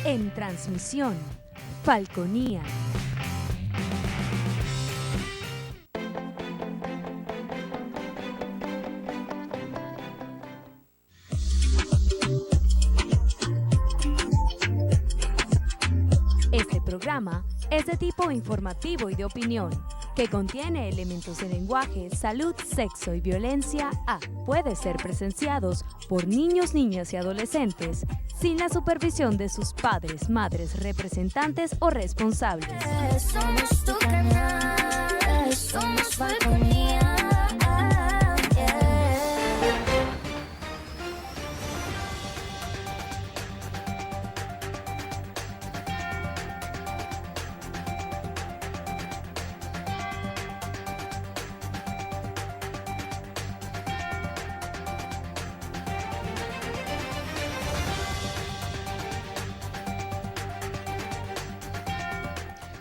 En transmisión, Falconía. Este programa es de tipo informativo y de opinión, que contiene elementos de lenguaje, salud, sexo y violencia puede ser presenciados por niños, niñas y adolescentes sin la supervisión de sus padres, madres, representantes o responsables. Somos tu canal, somos Falconía.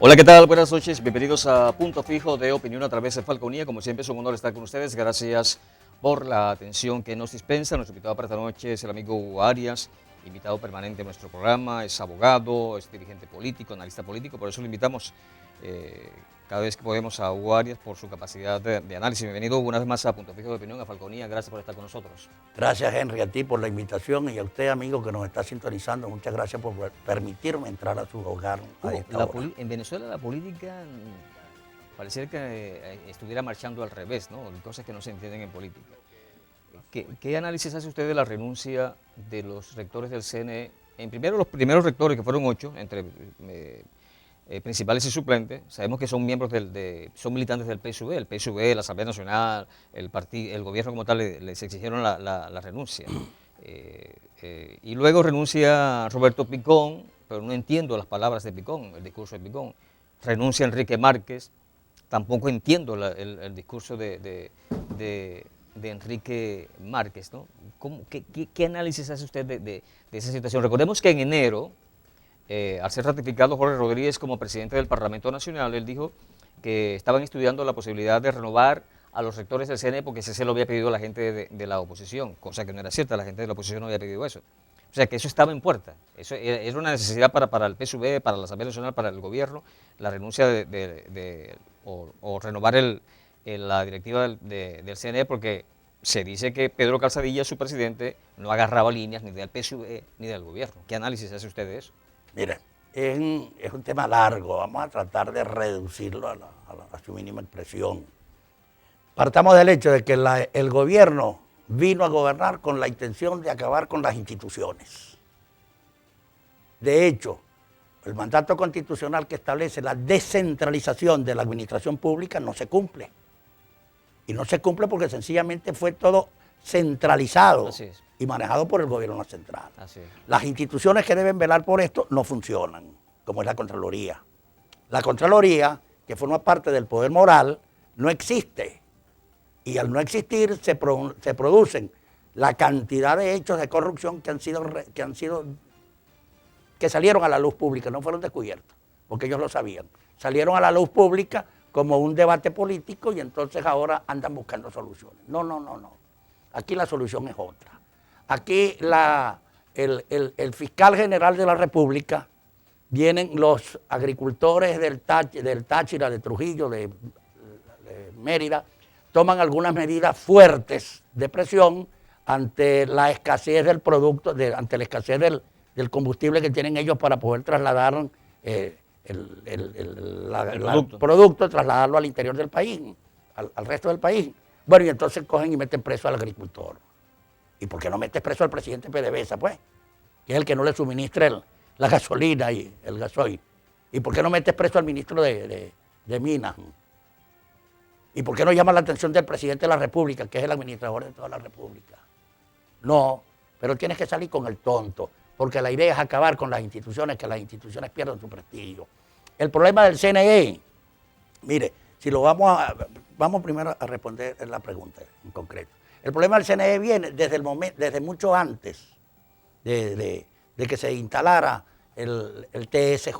Hola, ¿qué tal? Buenas noches, bienvenidos a Punto Fijo de Opinión a través de Falconía. Como siempre es un honor estar con ustedes, gracias por la atención que nos dispensa. Nuestro invitado para esta noche es el amigo Hugo Arias, invitado permanente a nuestro programa, es abogado, es dirigente político, analista político, por eso lo invitamos cada vez que podemos a Hugo Arias por su capacidad de análisis. Bienvenido una vez más a Punto Fijo de Opinión, a Falconía, gracias por estar con nosotros. Gracias, Henry, a ti por la invitación y a usted, amigo, que nos está sintonizando. Muchas gracias por permitirme entrar a su hogar a esta hora. En Venezuela la política pareciera que estuviera marchando al revés, ¿no? Cosas que no se entienden en política. ¿Qué análisis hace usted de la renuncia de los rectores del CNE? En primero, los primeros rectores, que fueron 8, entre principales y suplentes, sabemos que son miembros son militantes del PSUV, el PSUV, la Asamblea Nacional, el gobierno como tal les exigieron la renuncia. Y luego renuncia Roberto Picón, pero no entiendo las palabras de Picón, el discurso de Picón. Renuncia Enrique Márquez, tampoco entiendo el discurso de Enrique Márquez, ¿no? ¿Qué análisis hace usted de esa situación? Recordemos que en enero, al ser ratificado Jorge Rodríguez como presidente del Parlamento Nacional, él dijo que estaban estudiando la posibilidad de renovar a los rectores del CNE porque ese se lo había pedido la gente de la oposición, cosa que no era cierta, la gente de la oposición no había pedido eso. O sea, que eso estaba en puerta, eso era una necesidad para el PSUV, para la Asamblea Nacional, para el gobierno, la renuncia o renovar la directiva del CNE, porque se dice que Pedro Calzadilla, su presidente, no agarraba líneas ni del PSUV ni del gobierno. ¿Qué análisis hace usted de eso? Mire, es un tema largo, vamos a tratar de reducirlo a su mínima expresión. Partamos del hecho de que el gobierno vino a gobernar con la intención de acabar con las instituciones. De hecho, el mandato constitucional que establece la descentralización de la administración pública no se cumple. Y no se cumple porque sencillamente fue todo centralizado y manejado por el gobierno central. Las instituciones que deben velar por esto no funcionan, como es la Contraloría. La Contraloría, que forma parte del poder moral, no existe. Y al no existir se producen la cantidad de hechos de corrupción que salieron a la luz pública, no fueron descubiertos, porque ellos lo sabían. Salieron a la luz pública como un debate político y entonces ahora andan buscando soluciones. No. Aquí la solución es otra. Aquí el fiscal general de la República, vienen los agricultores del Táchira, de Trujillo, de Mérida, toman algunas medidas fuertes de presión ante la escasez del producto, ante la escasez del combustible que tienen ellos para poder trasladar el producto, trasladarlo al interior del país, al resto del país. Bueno, y entonces cogen y meten preso al agricultor. ¿Y por qué no metes preso al presidente PDVSA, pues? Que es el que no le suministra la gasolina y el gasoil. ¿Y por qué no metes preso al ministro de Minas? ¿Y por qué no llama la atención del presidente de la República, que es el administrador de toda la República? No, pero tienes que salir con el tonto, porque la idea es acabar con las instituciones, que las instituciones pierdan su prestigio. El problema del CNE, mire, si lo vamos primero a responder la pregunta en concreto. El problema del CNE viene desde mucho antes de que se instalara el TSJ.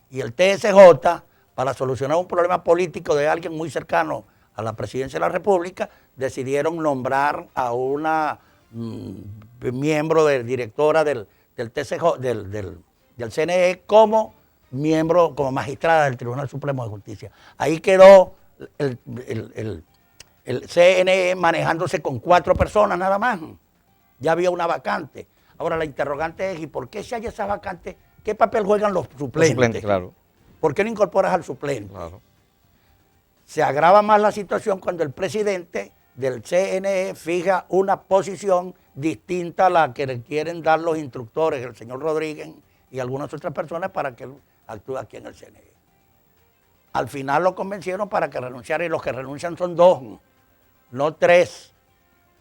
Y el TSJ, para solucionar un problema político de alguien muy cercano a la presidencia de la República, decidieron nombrar a una miembro directora del del TCJ, del CNE como miembro, como magistrada del Tribunal Supremo de Justicia. Ahí quedó el CNE manejándose con 4 personas nada más. Ya había una vacante. Ahora la interrogante es, ¿y por qué si hay esa vacante, qué papel juegan los suplentes? Los suplentes, claro. ¿Por qué no incorporas al suplente? Claro. Se agrava más la situación cuando el presidente del CNE fija una posición distinta a la que le quieren dar los instructores, el señor Rodríguez y algunas otras personas para que él actúe aquí en el CNE. Al final lo convencieron para que renunciara y los que renuncian son 2, no 3,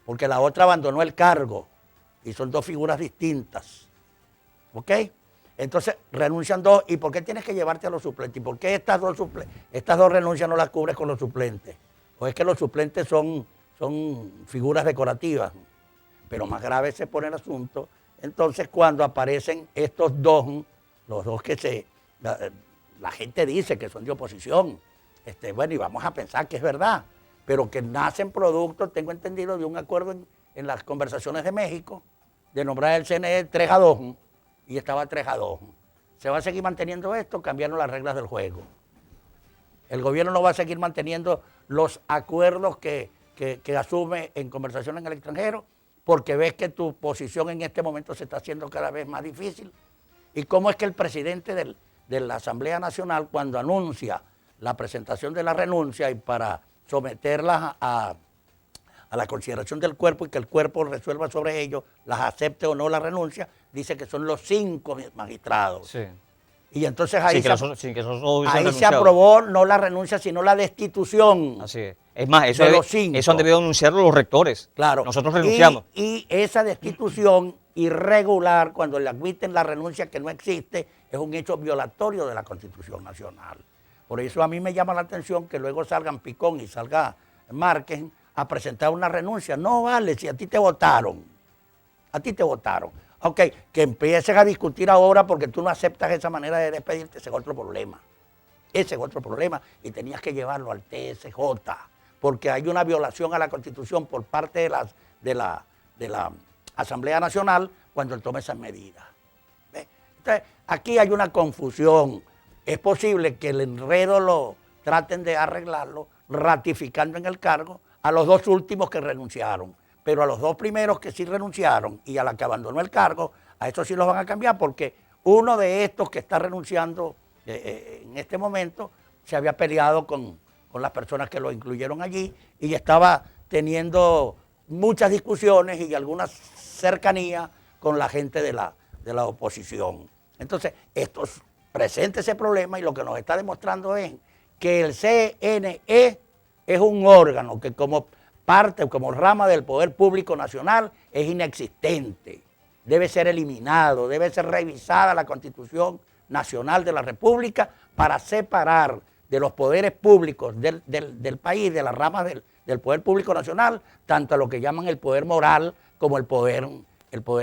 porque la otra abandonó el cargo y son 2 figuras distintas. ¿Ok? Entonces renuncian 2. ¿Y por qué tienes que llevarte a los suplentes? ¿Y por qué estas dos renuncias no las cubres con los suplentes? ¿O es que los suplentes son figuras decorativas? Pero más grave se pone el asunto. Entonces cuando aparecen estos 2, los 2 que la gente dice que son de oposición, bueno, y vamos a pensar que es verdad, pero que nacen producto, tengo entendido, de un acuerdo en las conversaciones de México, de nombrar el CNE 3-2, y estaba 3-2. ¿Se va a seguir manteniendo esto? Cambiaron las reglas del juego. El gobierno no va a seguir manteniendo los acuerdos que asume en conversaciones en el extranjero, porque ves que tu posición en este momento se está haciendo cada vez más difícil. ¿Y cómo es que el presidente de la Asamblea Nacional, cuando anuncia la presentación de la renuncia y para someterlas a la consideración del cuerpo y que el cuerpo resuelva sobre ello, las acepte o no la renuncia, dice que son los 5 magistrados? Sí. Y entonces ahí, Sin que esos ahí se aprobó no la renuncia, sino la destitución. Así es. Es más, eso, de los 5. eso han debido anunciarlo los rectores. Claro. Nosotros renunciamos. Y esa destitución irregular, cuando le admiten la renuncia que no existe, es un hecho violatorio de la Constitución Nacional. Por eso a mí me llama la atención que luego salgan Picón y salga Márquez a presentar una renuncia. No vale, si a ti te votaron. A ti te votaron. Ok, que empiecen a discutir ahora porque tú no aceptas esa manera de despedirte, ese es otro problema. Ese es otro problema y tenías que llevarlo al TSJ porque hay una violación a la Constitución por parte de la Asamblea Nacional cuando él toma esas medidas. ¿Ve? Entonces, aquí hay una confusión. Es posible que el enredo lo traten de arreglarlo ratificando en el cargo a los 2 últimos que renunciaron. Pero a los 2 primeros que sí renunciaron y a la que abandonó el cargo, a eso sí los van a cambiar porque uno de estos que está renunciando en este momento se había peleado con las personas que lo incluyeron allí y estaba teniendo muchas discusiones y algunas cercanías con la gente de la oposición. Entonces, esto presenta ese problema y lo que nos está demostrando es que el CNE es un órgano que como parte, como rama del poder público nacional, es inexistente. Debe ser eliminado, debe ser revisada la Constitución Nacional de la República para separar de los poderes públicos del país, de las ramas del poder público nacional, tanto a lo que llaman el poder moral como el poder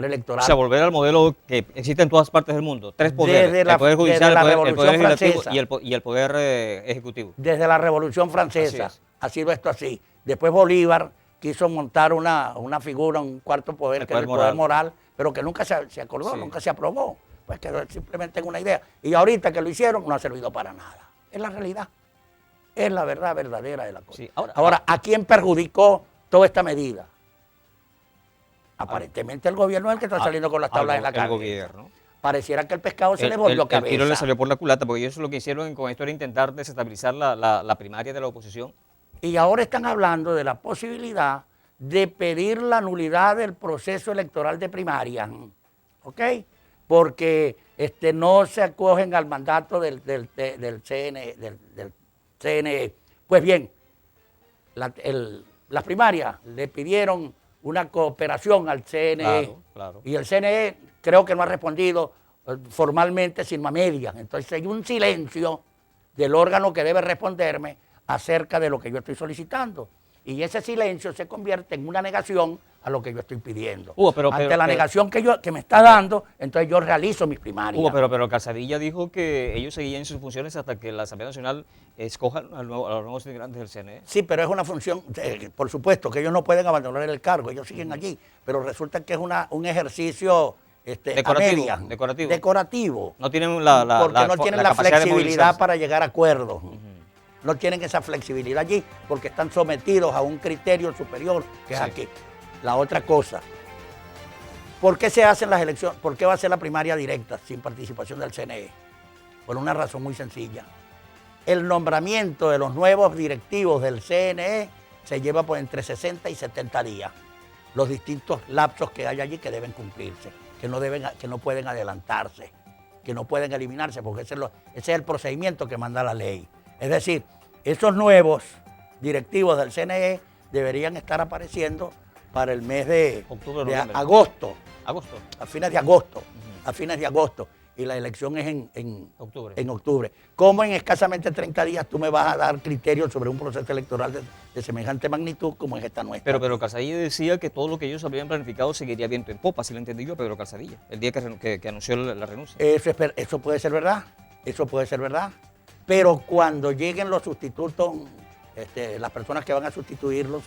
electoral. O sea, volver al modelo que existe en todas partes del mundo. 3 poderes, el poder judicial, el poder legislativo y el poder ejecutivo. Desde la Revolución Francesa ha sido esto así. Después Bolívar quiso montar una figura, un cuarto poder, que es el poder moral, pero que nunca se acordó, sí, nunca se aprobó. Pues quedó simplemente en una idea. Y ahorita que lo hicieron, no ha servido para nada. Es la realidad. Es la verdad verdadera de la cosa. Sí, ahora, ¿a quién perjudicó toda esta medida? Aparentemente el gobierno es el que está saliendo con las tablas en la cabeza. El gobierno. Pareciera que el pescado se le volvió cabeza. El tiro le salió por la culata, porque ellos lo que hicieron con esto era intentar desestabilizar la primaria de la oposición. Y ahora están hablando de la posibilidad de pedir la nulidad del proceso electoral de primaria, ¿ok? Porque no se acogen al mandato del CNE. Pues bien, las primarias le pidieron una cooperación al CNE, claro, claro. Y el CNE creo que no ha respondido formalmente, sino a medias. Entonces hay un silencio del órgano que debe responderme acerca de lo que yo estoy solicitando. Y ese silencio se convierte en una negación a lo que yo estoy pidiendo. Ante la negación que me está dando, entonces yo realizo mis primarias. Pero Calzadilla dijo que ellos seguían en sus funciones hasta que la Asamblea Nacional escoja a los nuevos integrantes del CNE. Sí, pero es una función, por supuesto, que ellos no pueden abandonar el cargo, ellos siguen allí, pero resulta que es un ejercicio a medias. Decorativo. No tienen porque no tienen la capacidad de flexibilidad movilizarse. para llegar a acuerdos. No tienen esa flexibilidad allí porque están sometidos a un criterio superior, que es aquí. La otra cosa, ¿por qué se hacen las elecciones? ¿Por qué va a ser la primaria directa sin participación del CNE? Por una razón muy sencilla. El nombramiento de los nuevos directivos del CNE se lleva por entre 60 y 70 días. Los distintos lapsos que hay allí que deben cumplirse, que no pueden adelantarse, que no pueden eliminarse, porque ese es el procedimiento que manda la ley. Es decir, esos nuevos directivos del CNE deberían estar apareciendo para el mes de agosto. A fines de agosto. A fines de agosto. Y la elección es en octubre. ¿Cómo en escasamente 30 días tú me vas a dar criterios sobre un proceso electoral de semejante magnitud como es esta nuestra? Pero Calzadilla decía que todo lo que ellos habían planificado seguiría viento en popa, si lo entendí yo a Pedro Calzadilla, el día que anunció la renuncia. Eso puede ser verdad, pero cuando lleguen los sustitutos, las personas que van a sustituirlos,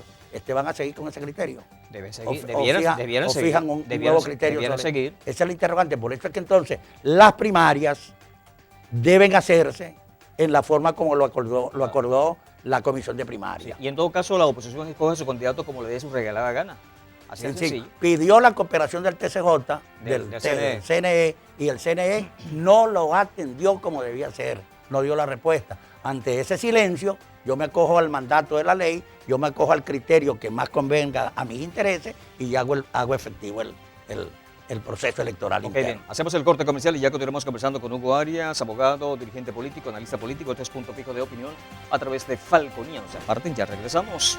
van a seguir con ese criterio. Debieran seguir. Fijan un nuevo criterio. Debieran seguir. Esa es la interrogante. Por eso es que entonces las primarias deben hacerse en la forma como lo acordó la comisión de primarias. Sí, y en todo caso la oposición escoge a su candidato como le dé su regalada gana. Así de sencillo. Pidió la cooperación del TCJ, del CNE, y el CNE no lo atendió como debía ser, no dio la respuesta. Ante ese silencio, yo me acojo al mandato de la ley, yo me acojo al criterio que más convenga a mis intereses y hago efectivo el proceso electoral interno. Bien, hacemos el corte comercial y ya continuaremos conversando con Hugo Arias, abogado, dirigente político, analista político. Este es Punto Fijo de Opinión a través de Falconía. No se aparten, ya regresamos.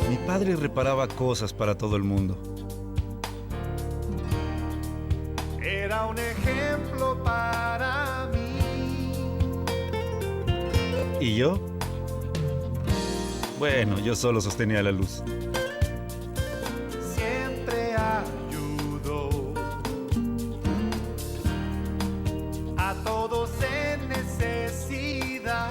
Mi padre reparaba cosas para todo el mundo. Era un ejemplo para mí. ¿Y yo? Bueno, yo solo sostenía la luz. Siempre ayudó a todos en necesidad.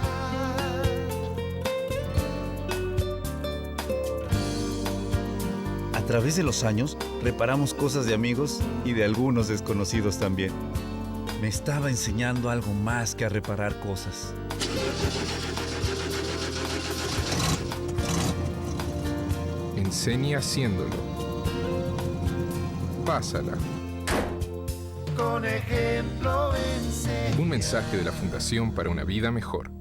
A través de los años, reparamos cosas de amigos y de algunos desconocidos también. Me estaba enseñando algo más que a reparar cosas. Enseña haciéndolo. Pásala. Con ejemplo enseña. Un mensaje de la Fundación para una Vida Mejor.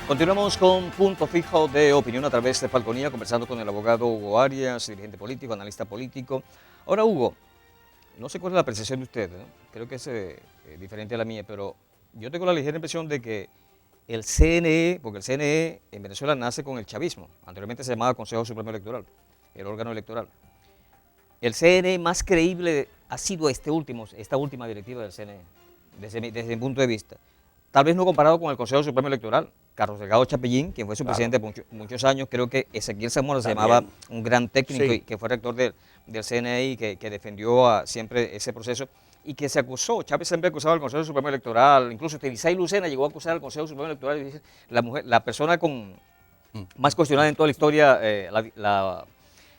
Continuamos con Punto Fijo de Opinión a través de Falconía, conversando con el abogado Hugo Arias, dirigente político, analista político. Ahora, Hugo, no sé cuál es la apreciación de usted, ¿no? Creo que es diferente a la mía, pero yo tengo la ligera impresión de que el CNE, porque el CNE en Venezuela nace con el chavismo, anteriormente se llamaba Consejo Supremo Electoral, el órgano electoral. El CNE más creíble ha sido esta última directiva del CNE, desde mi punto de vista. Tal vez no comparado con el Consejo Supremo Electoral. Carlos Delgado Chapellín, quien fue su presidente por muchos años, creo que Ezequiel Zamora se llamaba un gran técnico y que fue rector del CNE y que defendió siempre ese proceso y que se acusó, Chávez siempre acusaba al Consejo Supremo Electoral, incluso Tenisay Lucena llegó a acusar al Consejo Supremo Electoral y dice, la persona más cuestionada en toda la historia,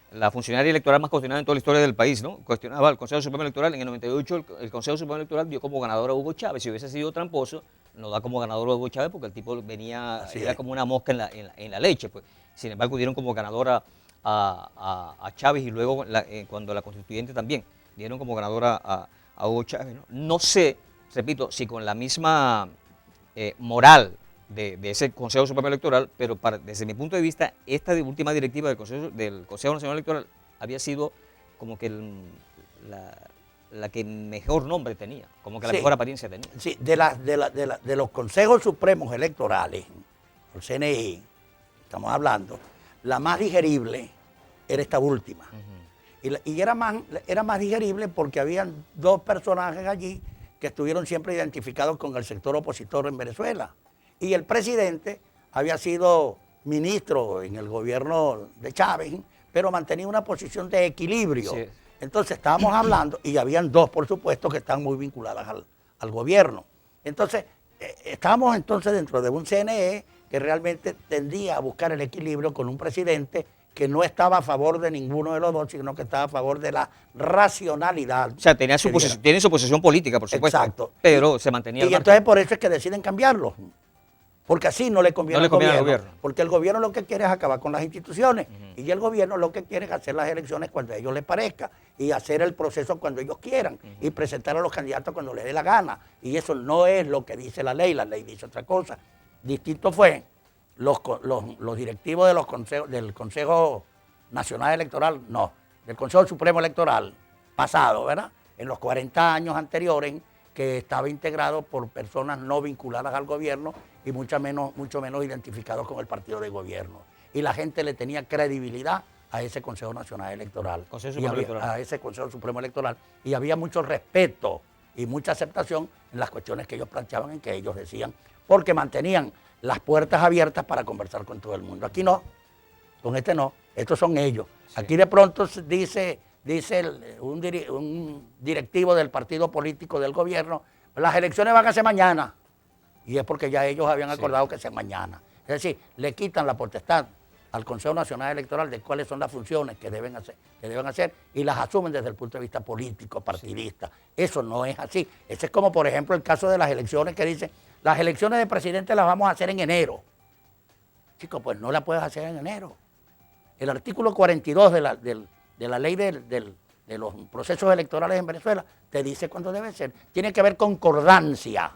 la funcionaria electoral más cuestionada en toda la historia del país, ¿no? Cuestionaba al Consejo Supremo Electoral. En el 98 el Consejo Supremo Electoral dio como ganador a Hugo Chávez. Si hubiese sido tramposo, no da como ganador a Hugo Chávez porque el tipo era como una mosca en la leche. Pues. Sin embargo, dieron como ganadora a Chávez y luego cuando la constituyente también dieron como ganadora a Hugo Chávez. No sé, repito, si con la misma moral de ese Consejo Supremo Electoral, pero desde mi punto de vista, esta última directiva del Consejo Nacional Electoral había sido como que la que mejor nombre tenía, como que la mejor apariencia tenía. Sí, de los Consejos Supremos Electorales, el CNI, estamos hablando, la más digerible era esta última. Y era más digerible porque habían dos personajes allí que estuvieron siempre identificados con el sector opositor en Venezuela. Y el presidente había sido ministro en el gobierno de Chávez, pero mantenía una posición de equilibrio. Sí. Entonces estábamos hablando, y habían dos, por supuesto, que están muy vinculadas al gobierno. Entonces, estábamos entonces dentro de un CNE que realmente tendía a buscar el equilibrio con un presidente que no estaba a favor de ninguno de los dos, sino que estaba a favor de la racionalidad. O sea, tiene su posición política, por supuesto. Exacto. Pero se mantenía. Y entonces por eso es que deciden cambiarlo. Porque así no le conviene, al gobierno. Porque el gobierno lo que quiere es acabar con las instituciones. Y el gobierno lo que quiere es hacer las elecciones cuando a ellos les parezca. Y hacer el proceso cuando ellos quieran. Y presentar a los candidatos cuando les dé la gana. Y eso no es lo que dice la ley dice otra cosa. Distinto fue los directivos de del Consejo Nacional Electoral, no, del Consejo Supremo Electoral pasado, ¿verdad? En los 40 años anteriores, que estaba integrado por personas no vinculadas al gobierno y mucho menos identificados con el partido de gobierno. Y la gente le tenía credibilidad a ese Consejo Nacional Electoral, a ese Consejo Supremo Electoral, y había mucho respeto y mucha aceptación en las cuestiones que ellos planteaban, en que ellos decían, porque mantenían las puertas abiertas para conversar con todo el mundo. Aquí no, con este no, estos son ellos. Sí. Aquí de pronto dice un directivo del partido político del gobierno, las elecciones van a ser mañana, y es porque ya ellos habían acordado que sea mañana. Es decir, le quitan la potestad al Consejo Nacional Electoral de cuáles son las funciones que deben hacer y las asumen desde el punto de vista político, partidista. Eso no es así. Ese es como, por ejemplo, el caso de las elecciones que dicen, las elecciones de presidente las vamos a hacer en enero. Chicos, pues no las puedes hacer en enero. El artículo 42 de la ley de los procesos electorales en Venezuela te dice cuándo debe ser. Tiene que haber concordancia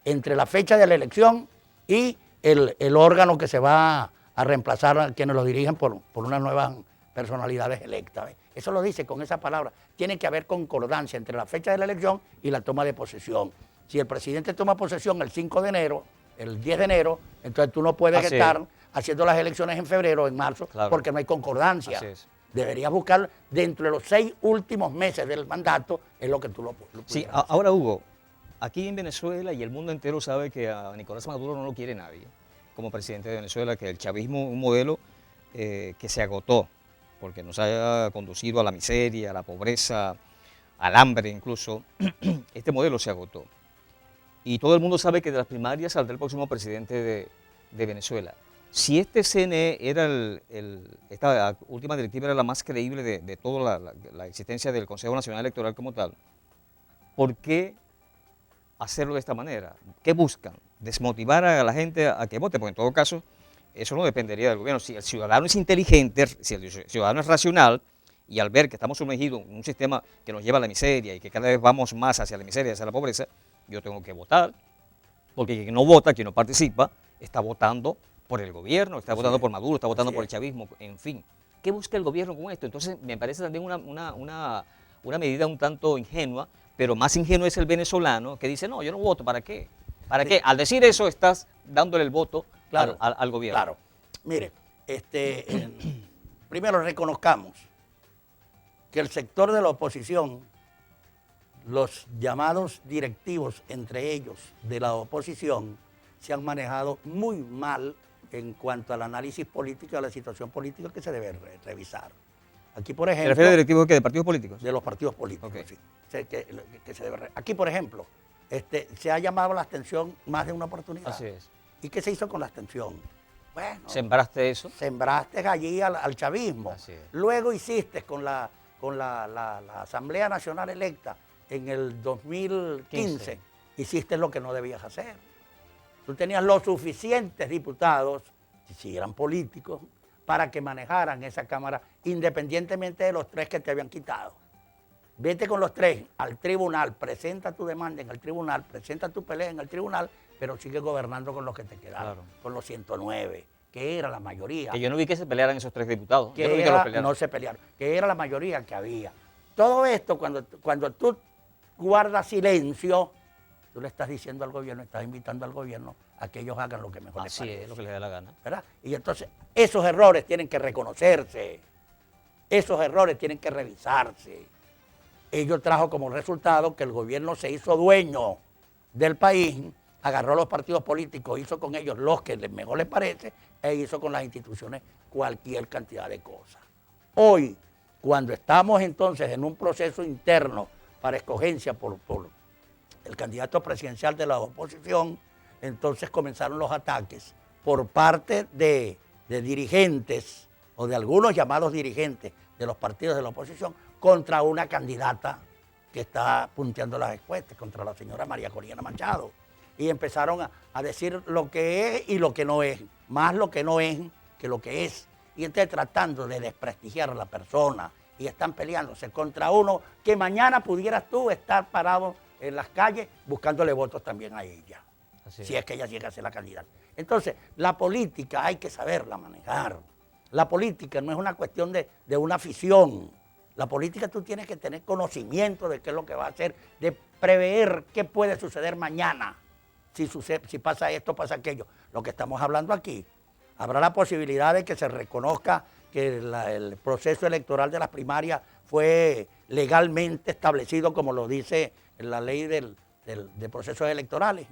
entre la fecha de la elección y el órgano que se va a reemplazar a quienes lo dirigen por unas nuevas personalidades electas. Eso lo dice con esa palabra. Tiene que haber concordancia entre la fecha de la elección y la toma de posesión. Si el presidente toma posesión el 5 de enero, el 10 de enero, entonces tú no puedes estar haciendo las elecciones en febrero o en marzo, porque no hay concordancia. Deberías buscar dentro de los 6 últimos meses del mandato, es lo que tú lo Sí, ahora Hugo, aquí en Venezuela y el mundo entero sabe que a Nicolás Maduro no lo quiere nadie como presidente de Venezuela, que el chavismo es un modelo que se agotó, porque nos ha conducido a la miseria, a la pobreza, al hambre incluso. Este modelo se agotó. Y todo el mundo sabe que de las primarias saldrá el próximo presidente de Venezuela. Si este CNE era esta última directiva era la más creíble de toda la existencia del Consejo Nacional Electoral como tal, ¿por qué hacerlo de esta manera? ¿Qué buscan? ¿Desmotivar a la gente a que vote? Porque en todo caso, eso no dependería del gobierno. Si el ciudadano es inteligente, si el ciudadano es racional, y al ver que estamos sumergidos en un sistema que nos lleva a la miseria y que cada vez vamos más hacia la miseria, hacia la pobreza, yo tengo que votar, porque quien no vota, quien no participa, está votando por el gobierno, está votando por Maduro, está votando por el chavismo, en fin. ¿Qué busca el gobierno con esto? Entonces me parece también una medida un tanto ingenua, pero más ingenuo es el venezolano que dice, no, yo no voto, ¿para qué? ¿Para qué? Al decir eso estás dándole el voto Claro, al gobierno. Claro. Mire, primero reconozcamos que el sector de la oposición, los llamados directivos entre ellos de la oposición, se han manejado muy mal en cuanto al análisis político y a la situación política que se debe revisar. Aquí, por ¿Se ejemplo, refiere a directivos de partidos políticos? de los partidos políticos, Ok. sí. Que se debe aquí, por ejemplo, se ha llamado la abstención más de una oportunidad. Así es. ¿Y qué se hizo con la abstención? Bueno, ¿Sembraste eso? sembraste allí al chavismo. Así es. Luego hiciste con la Asamblea Nacional electa en el 2015, hiciste lo que no debías hacer. Tú tenías los suficientes diputados, si eran políticos, para que manejaran esa Cámara, independientemente de los 3 que te habían quitado. Vete con los 3 al tribunal, presenta tu demanda en el tribunal, presenta tu pelea en el tribunal, pero sigue gobernando con los que te quedaron, Claro. con los 109, que era la mayoría. Que yo no vi que se pelearan esos 3 diputados. Que Yo no vi que era- los pelearan. no se pelearon, que era la mayoría que había. Todo esto, cuando tú guardas silencio, tú le estás diciendo al gobierno, estás invitando al gobierno a que ellos hagan lo que mejor les Así parece. es, lo que les dé la gana. ¿Verdad? Y entonces, esos errores tienen que reconocerse, esos errores tienen que revisarse. Ello trajo como resultado que el gobierno se hizo dueño del país, agarró a los partidos políticos, hizo con ellos los que mejor les parece, e hizo con las instituciones cualquier cantidad de cosas. Hoy, cuando estamos entonces en un proceso interno para escogencia por el candidato presidencial de la oposición, entonces comenzaron los ataques por parte de dirigentes o de algunos llamados dirigentes de los partidos de la oposición contra una candidata que está punteando las encuestas, contra la señora María Corina Machado. Y empezaron a decir lo que es y lo que no es, más lo que no es que lo que es. Y entonces tratando de desprestigiar a la persona y están peleándose contra uno que mañana pudieras tú estar parado en las calles buscándole votos también a ella, Así si es que ella llega a ser la candidata. Entonces, la política hay que saberla manejar. La política no es una cuestión de una afición. La política tú tienes que tener conocimiento de qué es lo que va a hacer, de prever qué puede suceder mañana. Si pasa esto, pasa aquello. Lo que estamos hablando aquí, habrá la posibilidad de que se reconozca que el proceso electoral de las primarias fue legalmente establecido, como lo dice la ley de procesos electorales,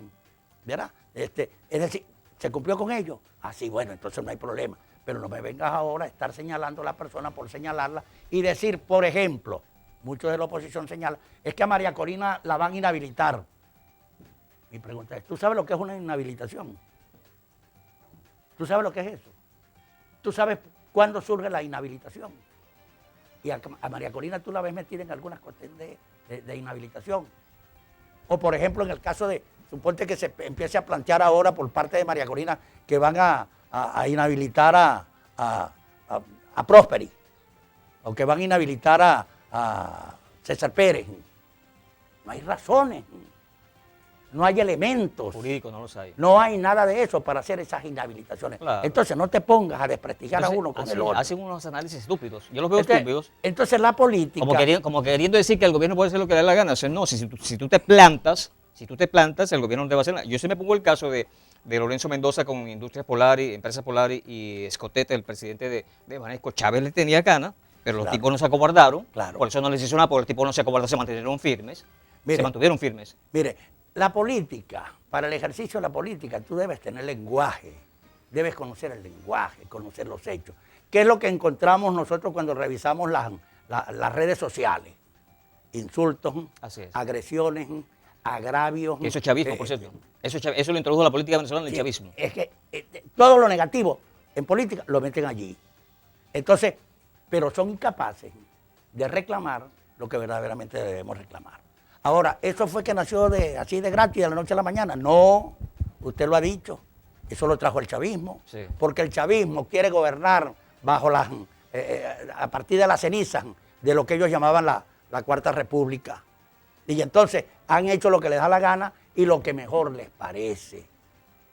¿verdad? Es decir, ¿se cumplió con ello? Así, bueno, entonces no hay problema. Pero no me vengas ahora a estar señalando a la persona por señalarla y decir, por ejemplo, muchos de la oposición señalan, es que a María Corina la van a inhabilitar. Mi pregunta es, ¿tú sabes lo que es una inhabilitación? ¿Tú sabes lo que es eso? ¿Tú sabes cuándo surge la inhabilitación? Y a María Corina tú la ves metida en algunas cuestiones de inhabilitación. O por ejemplo, en el caso de, suponte que se empiece a plantear ahora por parte de María Corina que van a inhabilitar a Prosperi, o que van a inhabilitar a César Pérez. No hay razones, no hay elementos. Jurídico no los hay. No hay nada de eso para hacer esas inhabilitaciones. Claro. Entonces no te pongas a desprestigiar a uno con Así, el otro. hacen unos análisis estúpidos. Yo los veo Entonces, estúpidos. entonces la política... Como queriendo decir que el gobierno puede hacer lo que le dé la gana. O sea, no, si tú te plantas, el gobierno no te va a hacer nada. Yo sí me pongo el caso de Lorenzo Mendoza con Industrias Polari, Empresas Polari y Escotete, el presidente de Banesco. Chávez le tenía gana, pero los Claro. tipos no se acobardaron. Claro. Por eso no les hizo nada, porque los tipos no se acobardaron, se mantuvieron firmes. Mire. Se mantuvieron firmes. Mire, la política, para el ejercicio de la política, tú debes tener lenguaje, debes conocer el lenguaje, conocer los hechos. ¿Qué es lo que encontramos nosotros cuando revisamos las redes sociales? Insultos, Así es. agresiones, agravios. Que eso es chavismo, por cierto. Eso lo introdujo la política venezolana, el sí, chavismo. Es que todo lo negativo en política lo meten allí. Entonces, pero son incapaces de reclamar lo que verdaderamente debemos reclamar. Ahora, ¿eso fue que nació así de gratis de la noche a la mañana? No, usted lo ha dicho. Eso lo trajo el chavismo. Sí. Porque el chavismo quiere gobernar bajo a partir de las cenizas de lo que ellos llamaban la Cuarta República. Y entonces han hecho lo que les da la gana y lo que mejor les parece.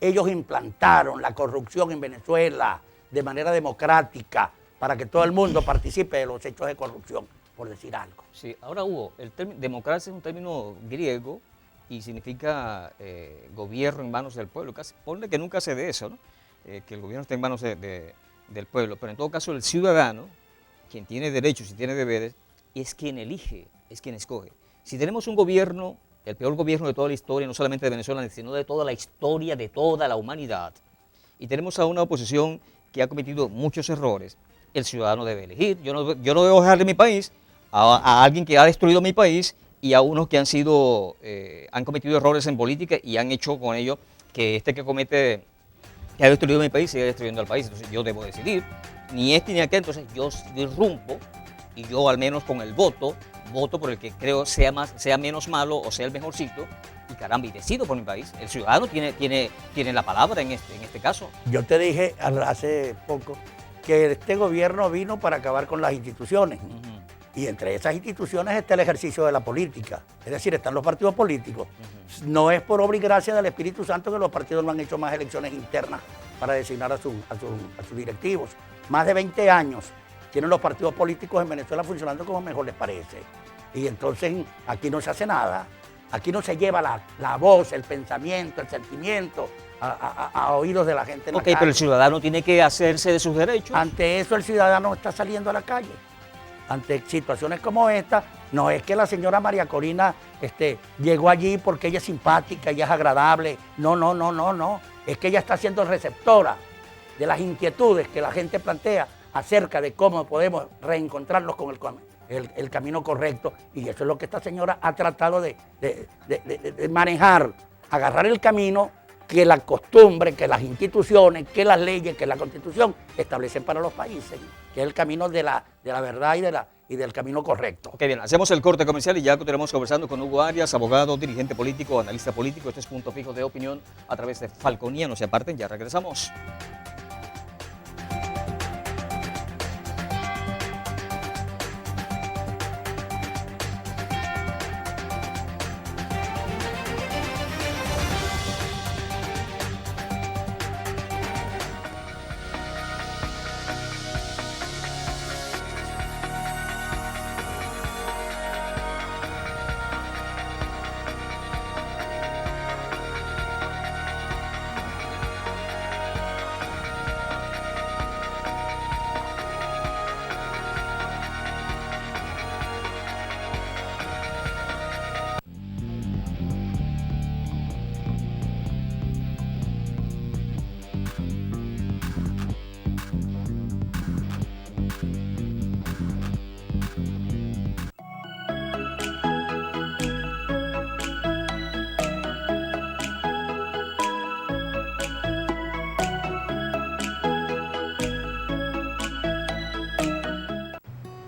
Ellos implantaron la corrupción en Venezuela de manera democrática para que todo el mundo participe de los hechos de corrupción, por decir algo. Sí, ahora Hugo, el término democracia es un término griego y significa gobierno en manos del pueblo. Ponle que nunca se dé eso, ¿no? Que el gobierno esté en manos del pueblo, pero en todo caso el ciudadano, quien tiene derechos y tiene deberes, es quien elige, es quien escoge. Si tenemos un gobierno, el peor gobierno de toda la historia, no solamente de Venezuela, sino de toda la historia, de toda la humanidad, y tenemos a una oposición que ha cometido muchos errores, el ciudadano debe elegir. Yo no debo dejarle mi país a alguien que ha destruido mi país y a unos que han cometido errores en política y han hecho con ello que que ha destruido mi país siga destruyendo al país. Entonces yo debo decidir, ni este ni aquel, entonces yo irrumpo y yo al menos con el voto por el que creo sea menos malo o sea el mejorcito y caramba, y decido por mi país. El ciudadano tiene la palabra en este caso. Yo te dije hace poco que este gobierno vino para acabar con las instituciones. Y entre esas instituciones está el ejercicio de la política. Es decir, están los partidos políticos. No es por obra y gracia del Espíritu Santo que los partidos no han hecho más elecciones internas para designar a sus directivos. Más de 20 años tienen los partidos políticos en Venezuela funcionando como mejor les parece. Y entonces aquí no se hace nada. Aquí no se lleva la voz, el pensamiento, el sentimiento a oídos de la gente en la calle. Pero el ciudadano tiene que hacerse de sus derechos. Ante eso el ciudadano está saliendo a la calle. Ante situaciones como esta, no es que la señora María Corina llegó allí porque ella es simpática, ella es agradable. No. Es que ella está siendo receptora de las inquietudes que la gente plantea acerca de cómo podemos reencontrarnos con el camino correcto. Y eso es lo que esta señora ha tratado de manejar, agarrar el camino que la costumbre, que las instituciones, que las leyes, que la Constitución establecen para los países, que es el camino de la verdad y del camino correcto. Ok, bien, hacemos el corte comercial y ya continuamos conversando con Hugo Arias, abogado, dirigente político, analista político. Este es Punto Fijo de Opinión a través de Falconía. No se aparten, ya regresamos.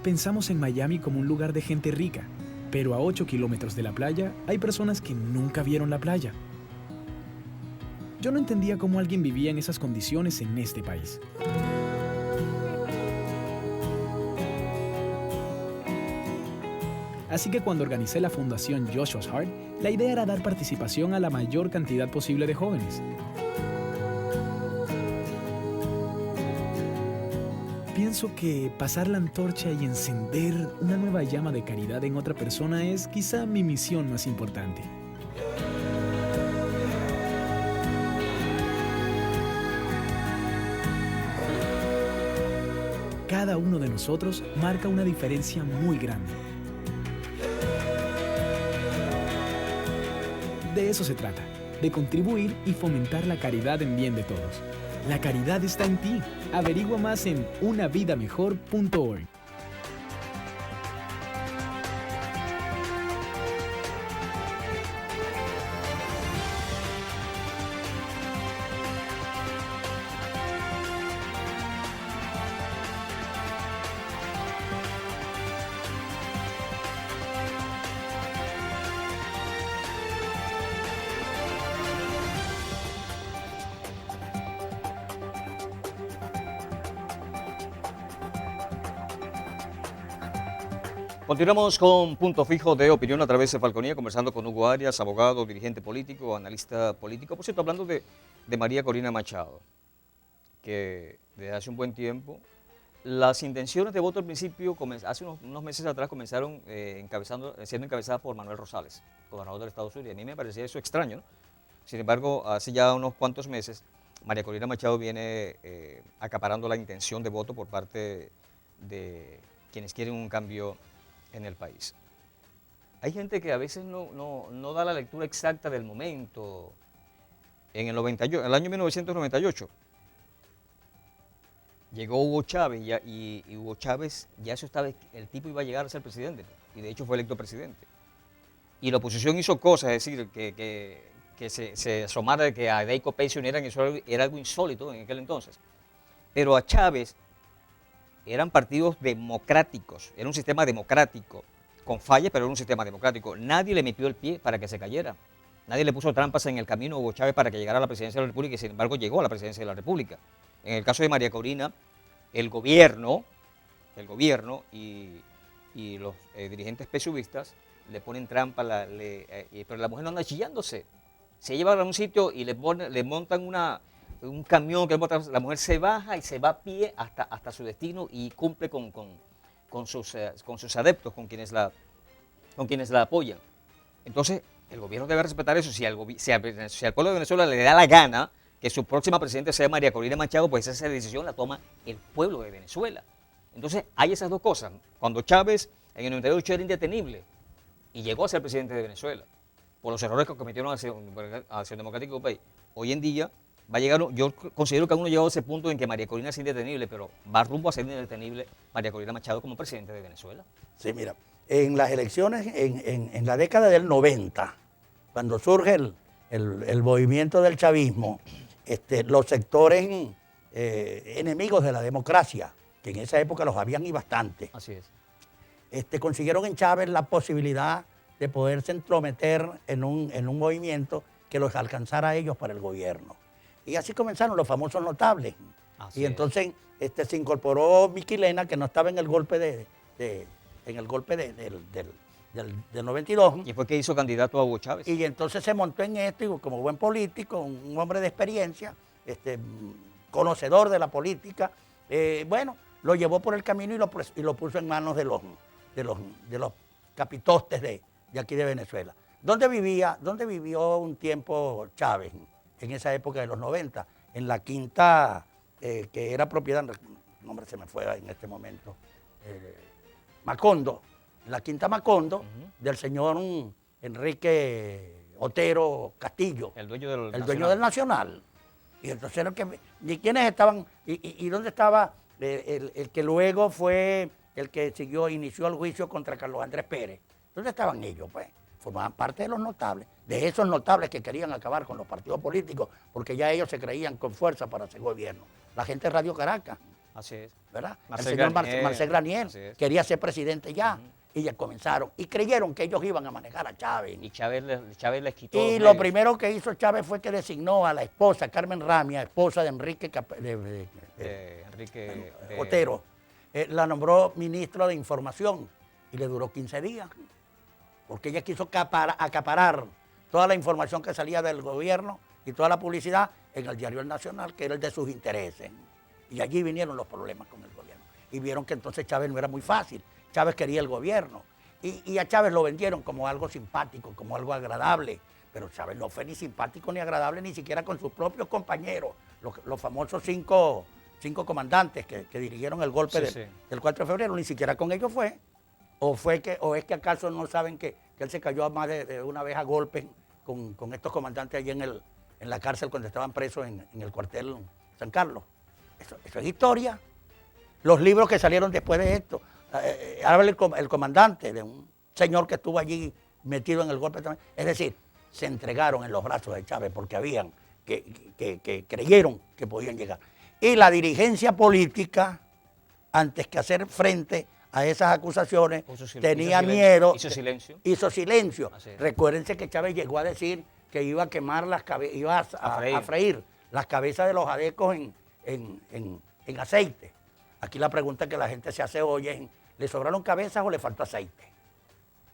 Pensamos en Miami como un lugar de gente rica, pero a 8 kilómetros de la playa hay personas que nunca vieron la playa. Yo no entendía cómo alguien vivía en esas condiciones en este país. Así que cuando organicé la fundación Joshua's Heart, la idea era dar participación a la mayor cantidad posible de jóvenes. Pienso que pasar la antorcha y encender una nueva llama de caridad en otra persona es quizá mi misión más importante. Cada uno de nosotros marca una diferencia muy grande. De eso se trata, de contribuir y fomentar la caridad en bien de todos. La caridad está en ti. Averigua más en unavidamejor.org. Continuamos con Punto Fijo de Opinión a través de Falconía, conversando con Hugo Arias, abogado, dirigente político, analista político. Por cierto, hablando de María Corina Machado, que desde hace un buen tiempo las intenciones de voto al principio, hace unos meses atrás, comenzaron siendo encabezadas por Manuel Rosales, gobernador del estado Zulia. A mí me parecía eso extraño, ¿no? Sin embargo, hace ya unos cuantos meses, María Corina Machado viene acaparando la intención de voto por parte de quienes quieren un cambio en el país. Hay gente que a veces no da la lectura exacta del momento. En el año 1998 llegó Hugo Chávez y Hugo Chávez, ya eso estaba, el tipo iba a llegar a ser presidente, y de hecho fue electo presidente. Y la oposición hizo cosas, es decir, que se asomara de que a Deico Pei era algo insólito en aquel entonces. Pero a Chávez eran partidos democráticos, era un sistema democrático, con fallas, pero era un sistema democrático. Nadie le metió el pie para que se cayera. Nadie le puso trampas en el camino a Hugo Chávez para que llegara a la presidencia de la República y sin embargo llegó a la presidencia de la República. En el caso de María Corina, el gobierno y los dirigentes PSUvistas le ponen trampa, pero la mujer no anda chillándose. Se lleva a un sitio y le montan un camión, la mujer se baja y se va a pie hasta su destino y cumple con sus adeptos, con quienes la apoyan. Entonces, el gobierno debe respetar eso. Si al pueblo de Venezuela le da la gana que su próxima presidente sea María Corina Machado, pues esa decisión la toma el pueblo de Venezuela. Entonces, hay esas dos cosas. Cuando Chávez en el 98 era indetenible y llegó a ser presidente de Venezuela por los errores que cometieron hacia el Democrático País, hoy en día va a llegar, yo considero que aún no ha llegado a ese punto en que María Corina es indetenible, pero va rumbo a ser indetenible María Corina Machado como presidente de Venezuela. Sí, mira, en las elecciones, en la década del 90, cuando surge el movimiento del chavismo, los sectores enemigos de la democracia, que en esa época los habían y bastante, así es, consiguieron en Chávez la posibilidad de poderse entrometer en un movimiento que los alcanzara a ellos para el gobierno. Y así comenzaron los famosos notables. Así y es. entonces se incorporó Miquilena, que no estaba en el golpe del 92. Y fue que hizo candidato a Hugo Chávez. Y entonces se montó en esto y como buen político, un hombre de experiencia, conocedor de la política, bueno, lo llevó por el camino y lo puso en manos de los capitostes de aquí de Venezuela. ¿Dónde vivió un tiempo Chávez en esa época de los 90? En la quinta, que era propiedad, el nombre se me fue en este momento, Macondo, en la quinta Macondo, del señor Enrique Otero Castillo, El dueño del Nacional. Y entonces, ¿y quiénes estaban? ¿Y dónde estaba el que luego fue el que inició el juicio contra Carlos Andrés Pérez? ¿Dónde estaban ellos? Pues formaban parte de los notables, de esos notables que querían acabar con los partidos políticos, porque ya ellos se creían con fuerza para hacer gobierno. La gente de Radio Caracas, así es, ¿verdad? Marcel el señor Granier, Marcel Granier quería ser presidente ya, Uh-huh. y ya comenzaron, y creyeron que ellos iban a manejar a Chávez. y Chávez les quitó Y los lo medios. primero que hizo Chávez fue que designó a la esposa, Carmen Ramia, esposa de Enrique Enrique Otero, la nombró ministro de Información y le duró 15 días, porque ella quiso acaparar toda la información que salía del gobierno y toda la publicidad en el diario El Nacional, que era el de sus intereses. Y allí vinieron los problemas con el gobierno. Y vieron que entonces Chávez no era muy fácil. Chávez quería el gobierno. Y a Chávez lo vendieron como algo simpático, como algo agradable. Pero Chávez no fue ni simpático ni agradable, ni siquiera con sus propios compañeros, los famosos cinco comandantes que dirigieron el golpe del 4 de febrero, ni siquiera con ellos fue. ¿O es que acaso no saben que él se cayó más de una vez a golpes con estos comandantes allí en la cárcel cuando estaban presos en el cuartel San Carlos? Eso es historia. Los libros que salieron después de esto. Habla el comandante de un señor que estuvo allí metido en el golpe también. Es decir, se entregaron en los brazos de Chávez porque habían que creyeron que podían llegar. Y la dirigencia política, antes que hacer frente a esas acusaciones, tenía miedo. Hizo silencio. Recuérdense que Chávez llegó a decir que iba a quemar iba a freír las cabezas de los adecos en aceite. Aquí la pregunta que la gente se hace hoy es, ¿le sobraron cabezas o le faltó aceite?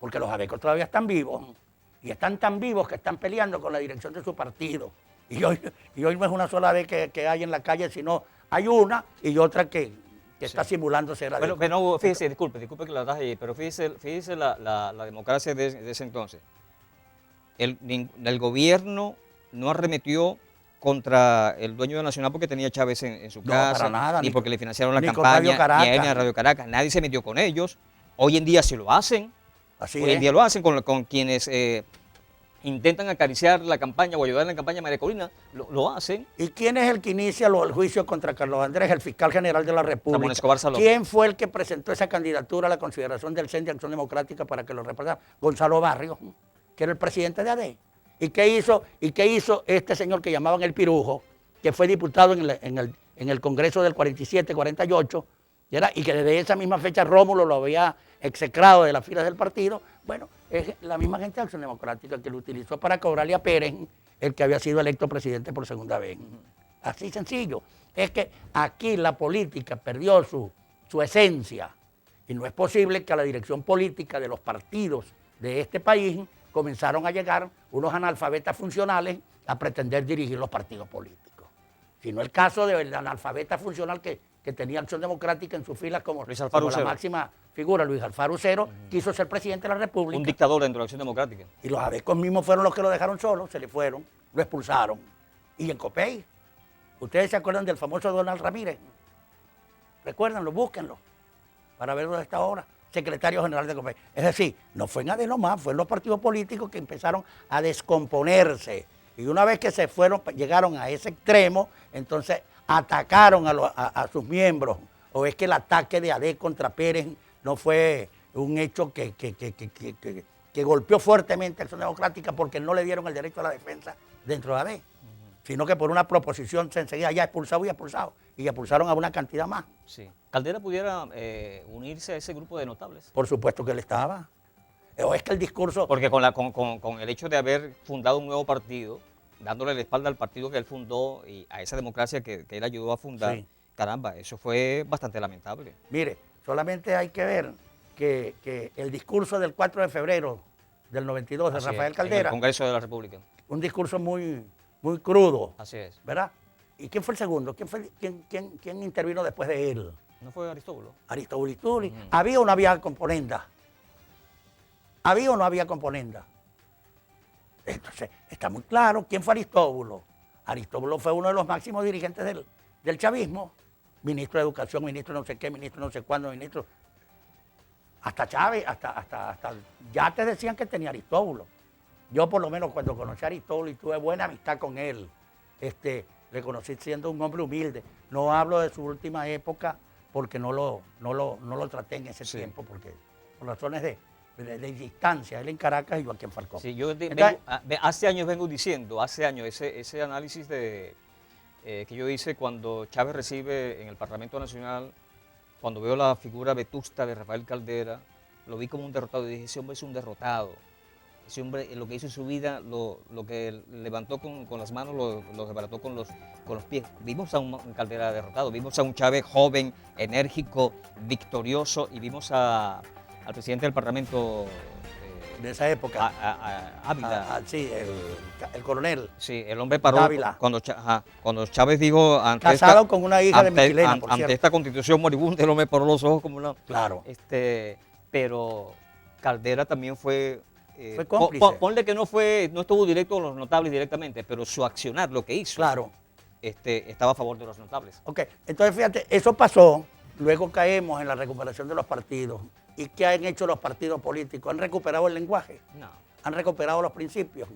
Porque los adecos todavía están vivos y están tan vivos que están peleando con la dirección de su partido. Y hoy no es una sola vez que hay en la calle, sino hay una y otra que que está simulando ser Pero, ADECO. pero no, fíjese, disculpe que la taje ahí, pero fíjese la democracia de ese entonces. El gobierno no arremetió contra el dueño de Nacional porque tenía Chávez en su No, casa, para nada, ni ni porque le financiaron la ni con campaña, Radio ni a él Caracas. ni a Radio Caracas. Nadie se metió con ellos. Hoy en día sí lo hacen. Así Hoy en es. día lo hacen con quienes intentan acariciar la campaña o ayudar en la campaña a María Corina. Lo hacen. ¿Y quién es el que inicia el juicio contra Carlos Andrés, el fiscal general de la República? Ramón Escobar Salón. ¿Quién fue el que presentó esa candidatura a la consideración del CEN de Acción Democrática para que lo representara? Gonzalo Barrios, que era el presidente de AD. ¿Y qué hizo este señor que llamaban el Pirujo, que fue diputado en el Congreso del 47, 48, y que desde esa misma fecha Rómulo lo había execrado de las filas del partido? Bueno, es la misma gente de Acción Democrática que lo utilizó para cobrarle a Pérez, el que había sido electo presidente por segunda vez. Así sencillo. Es que aquí la política perdió su esencia y no es posible que a la dirección política de los partidos de este país comenzaron a llegar unos analfabetas funcionales a pretender dirigir los partidos políticos. Sino el caso del analfabeta funcional que tenía Acción Democrática en sus filas como Luis Alfaro la Ucero. máxima figura, Luis Alfaro Ucero, quiso ser presidente de la República. Un dictador dentro de la Acción Democrática. Y los adecos mismos fueron los que lo dejaron solo, se le fueron, lo expulsaron. Y en Copey, ¿ustedes se acuerdan del famoso Donald Ramírez? Recuérdenlo, búsquenlo, para ver dónde está ahora, secretario general de Copey. Es decir, no fue en AD nomás, fue en los partidos políticos que empezaron a descomponerse. Y una vez que llegaron a ese extremo, entonces atacaron a sus miembros. ¿O es que el ataque de AD contra Pérez no fue un hecho que golpeó fuertemente a Acción Democrática porque no le dieron el derecho a la defensa dentro de AD? Sino que por una proposición se enseguida ya expulsado, y expulsaron a una cantidad más. Sí. ¿Caldera pudiera unirse a ese grupo de notables? Por supuesto que él estaba. O es que el discurso... Porque con el hecho de haber fundado un nuevo partido, dándole la espalda al partido que él fundó y a esa democracia que él ayudó a fundar, Sí. caramba, eso fue bastante lamentable. Mire, solamente hay que ver que el discurso del 4 de febrero del 92 de Así Rafael es, Caldera, en el Congreso de la República. un discurso muy crudo, Así es. ¿verdad? ¿Y quién fue el segundo? ¿Quién intervino después de él? ¿No fue Aristóbulo? Aristóbulo. ¿Había o no había componenda? ¿Había o no había componenda? Entonces, está muy claro quién fue Aristóbulo. Aristóbulo fue uno de los máximos dirigentes del chavismo. Ministro de Educación, ministro no sé qué, ministro no sé cuándo, ministro... Hasta Chávez, hasta ya te decían que tenía Aristóbulo. Yo por lo menos cuando conocí a Aristóbulo y tuve buena amistad con él, le conocí siendo un hombre humilde. No hablo de su última época porque no lo traté en ese tiempo, porque por razones de distancia, él en Caracas y yo aquí en Falcón. Sí, yo Entonces, hace años vengo diciendo, ese análisis que yo hice cuando Chávez recibe en el Parlamento Nacional, cuando veo la figura vetusta de Rafael Caldera, lo vi como un derrotado y dije, ese hombre es un derrotado. Ese hombre, lo que hizo en su vida, lo que levantó con las manos, lo desbarató con los pies. Vimos a un Caldera derrotado, vimos a un Chávez joven, enérgico, victorioso, y vimos al presidente del Parlamento de esa época. Ávila. Sí, el coronel. Sí, el hombre paró Ávila. cuando Chávez dijo Casado con una hija de Michilena, por ante cierto. esta constitución moribunda, el hombre paró los ojos como una... Claro. Pero Caldera también fue... Fue cómplice. Ponle que no estuvo directo con los notables directamente, pero su accionar, lo que hizo, Claro. estaba a favor de los notables. Ok, entonces fíjate, eso pasó, luego caemos en la recuperación de los partidos. ¿Y qué han hecho los partidos políticos? Han recuperado el lenguaje, No. han recuperado los principios,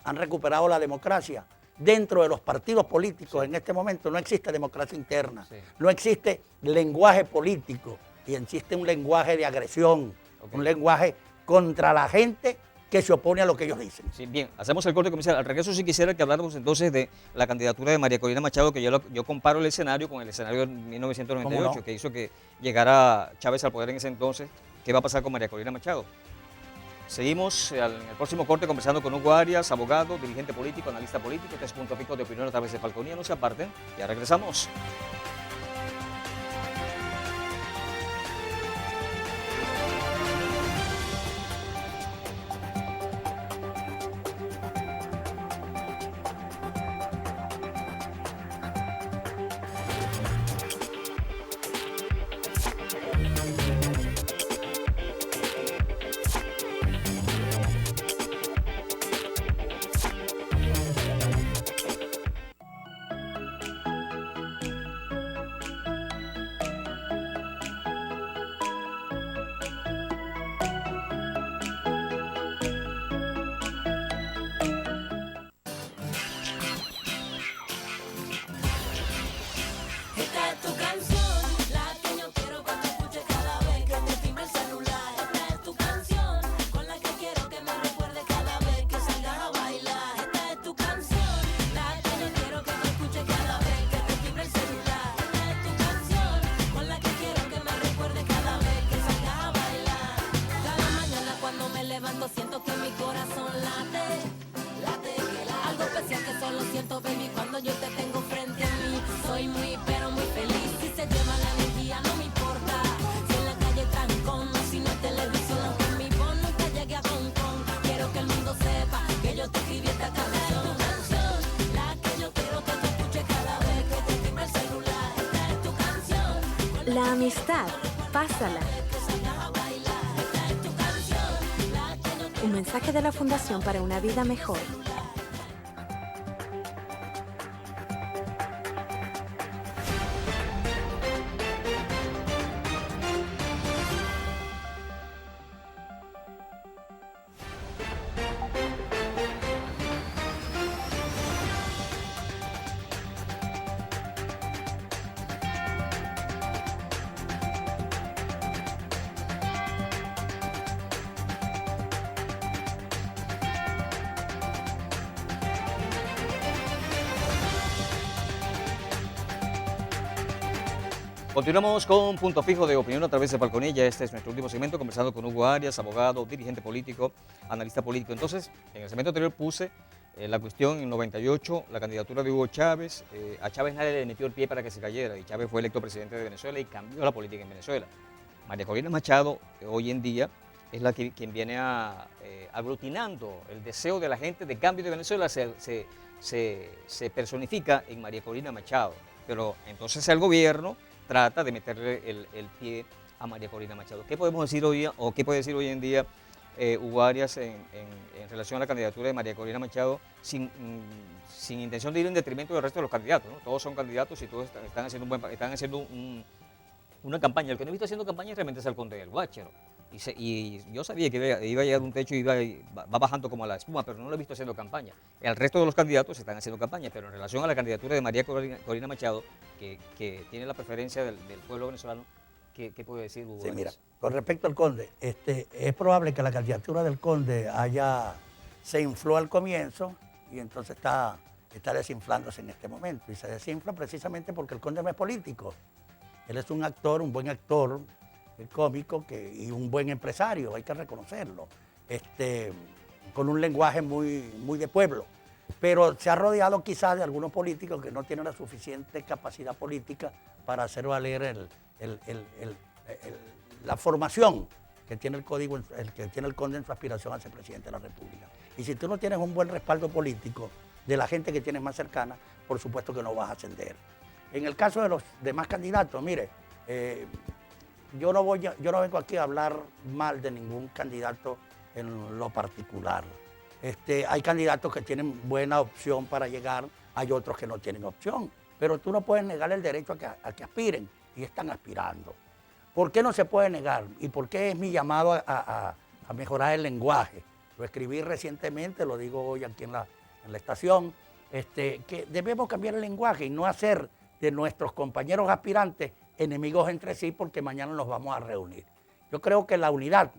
han recuperado la democracia. Dentro de los partidos políticos en este momento no existe democracia interna, Sí. no existe lenguaje político y existe un lenguaje de agresión, un lenguaje contra la gente que se opone a lo que ellos dicen. Sí, bien, hacemos el corte comercial. Al regreso sí quisiera que habláramos entonces de la candidatura de María Corina Machado, que yo comparo el escenario con el escenario de 1998, ¿Cómo no? que hizo que llegara Chávez al poder en ese entonces. ¿Qué va a pasar con María Corina Machado? Seguimos en el próximo corte conversando con Hugo Arias, abogado, dirigente político, analista político, 3 puntos picos de opinión a través de Falconía. No se aparten, ya regresamos. La amistad, pásala. Un mensaje de la Fundación para una Vida Mejor. Continuamos con Punto Fijo de Opinión a través de Balconilla. Este es nuestro último segmento, conversando con Hugo Arias, abogado, dirigente político, analista político. Entonces, en el segmento anterior puse la cuestión en 98, la candidatura de Hugo Chávez. A Chávez nadie le metió el pie para que se cayera y Chávez fue electo presidente de Venezuela y cambió la política en Venezuela. María Corina Machado, hoy en día, es la quien viene aglutinando el deseo de la gente de cambio de Venezuela, se personifica en María Corina Machado. Pero entonces el gobierno trata de meterle el pie a María Corina Machado. ¿Qué podemos decir hoy, o qué puede decir hoy en día Hugo Arias en relación a la candidatura de María Corina Machado sin intención de ir en detrimento del resto de los candidatos, ¿no? Todos son candidatos y todos están haciendo una campaña. El que no he visto haciendo campaña realmente es el Conde del Guácharo. Y yo sabía que iba a llegar a un techo y va bajando como a la espuma, pero no lo he visto haciendo campaña. El resto de los candidatos están haciendo campaña, pero en relación a la candidatura de María Corina Machado, que tiene la preferencia del pueblo venezolano, ¿qué puede decir Hugo? Sí, mira, con respecto al Conde, es probable que la candidatura del Conde se infló al comienzo y entonces está desinflándose en este momento. Y se desinfla precisamente porque el Conde no es político. Él es un actor, un buen actor, cómico y un buen empresario, hay que reconocerlo, con un lenguaje muy de pueblo, pero se ha rodeado quizás de algunos políticos que no tienen la suficiente capacidad política para hacer valer la formación que tiene el código, que tiene el Conde en su aspiración a ser presidente de la República. Y si tú no tienes un buen respaldo político de la gente que tienes más cercana, por supuesto que no vas a ascender. En el caso de los demás candidatos, mire, yo no vengo aquí a hablar mal de ningún candidato en lo particular. Hay candidatos que tienen buena opción para llegar, hay otros que no tienen opción, pero tú no puedes negar el derecho a que aspiren, y están aspirando. ¿Por qué no se puede negar? ¿Y por qué es mi llamado a mejorar el lenguaje? Lo escribí recientemente, lo digo hoy aquí en la estación, que debemos cambiar el lenguaje y no hacer de nuestros compañeros aspirantes enemigos entre sí, porque mañana nos vamos a reunir. Yo creo que la unidad